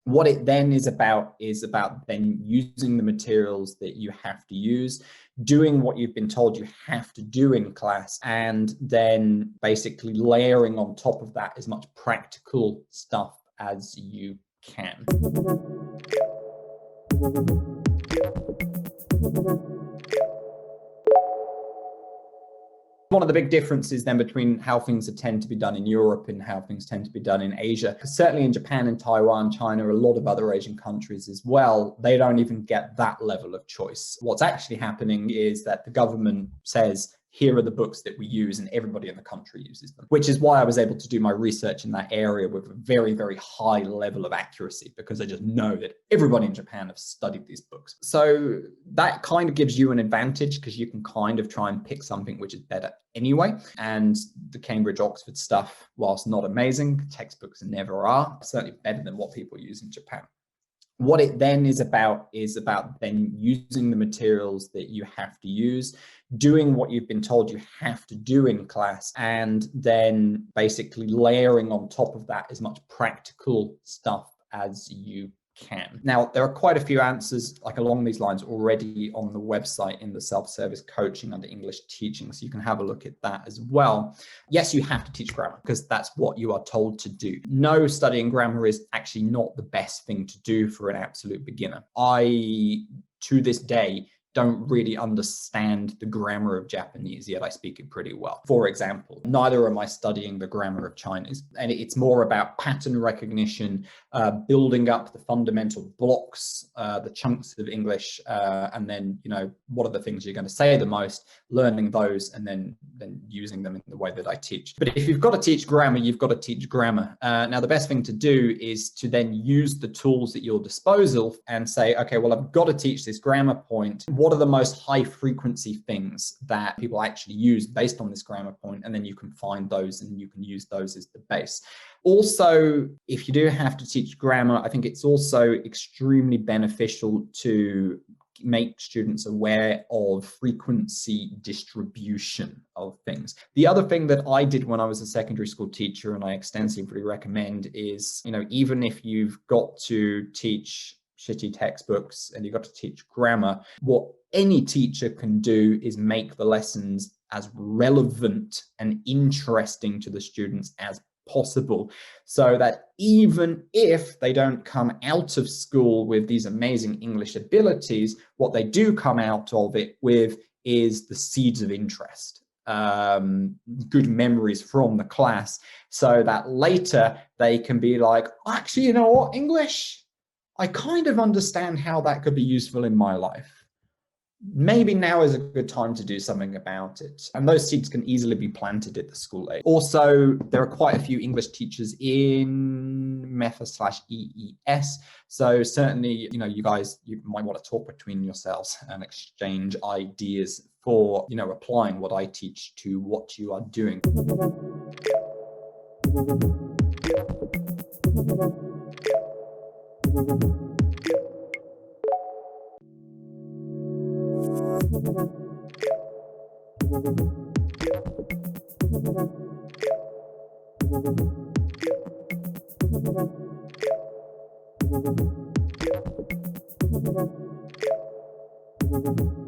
What it then is about then using the materials that you have to use, doing what you've been told you have to do in class, and then basically layering on top of that as much practical stuff as you can. One of the big differences then between how things tend to be done in Europe and how things tend to be done in Asia, certainly in Japan and Taiwan, China, a lot of other Asian countries as well, they don't even get that level of choice. What's actually happening is that the government says, here are the books that we use, and everybody in the country uses them, which is why I was able to do my research in that area with a very, very high level of accuracy, because I just know that everybody in Japan have studied these books. So that kind of gives you an advantage, because you can kind of try and pick something which is better anyway. And the Cambridge Oxford stuff, whilst not amazing, textbooks never are, certainly better than what people use in Japan. What it then is about then using the materials that you have to use, doing what you've been told you have to do in class, and then basically layering on top of that as much practical stuff as you can. Now, there are quite a few answers like along these lines already on the website in the self-service coaching under English teaching, so you can have a look at that as well. Yes, you have to teach grammar because that's what you are told to do. No, studying grammar is actually not the best thing to do for an absolute beginner. I, to this day, don't really understand the grammar of Japanese, yet I speak it pretty well. For example, neither am I studying the grammar of Chinese, and it's more about pattern recognition, building up the fundamental blocks, the chunks of English, and then, you know, what are the things you're going to say the most, learning those, and then using them in the way that I teach. But if you've got to teach grammar, you've got to teach grammar. Now, the best thing to do is to then use the tools at your disposal and say, okay, well, I've got to teach this grammar point. What are the most high frequency things that people actually use based on this grammar point? And then you can find those and you can use those as the base. Also, if you do have to teach grammar, I think it's also extremely beneficial to make students aware of frequency distribution of things. The other thing that I did when I was a secondary school teacher, and I extensively recommend, is, you know, even if you've got to teach shitty textbooks and you've got to teach grammar, what any teacher can do is make the lessons as relevant and interesting to the students as possible, so that even if they don't come out of school with these amazing English abilities, what they do come out of it with is the seeds of interest, good memories from the class, so that later they can be like, actually, you know what, English, I kind of understand how that could be useful in my life. Maybe now is a good time to do something about it. And those seeds can easily be planted at the school age. Also, there are quite a few English teachers in MEFA/EES. So certainly, you know, you guys, you might want to talk between yourselves and exchange ideas for, you know, applying what I teach to what you are doing. Thank you.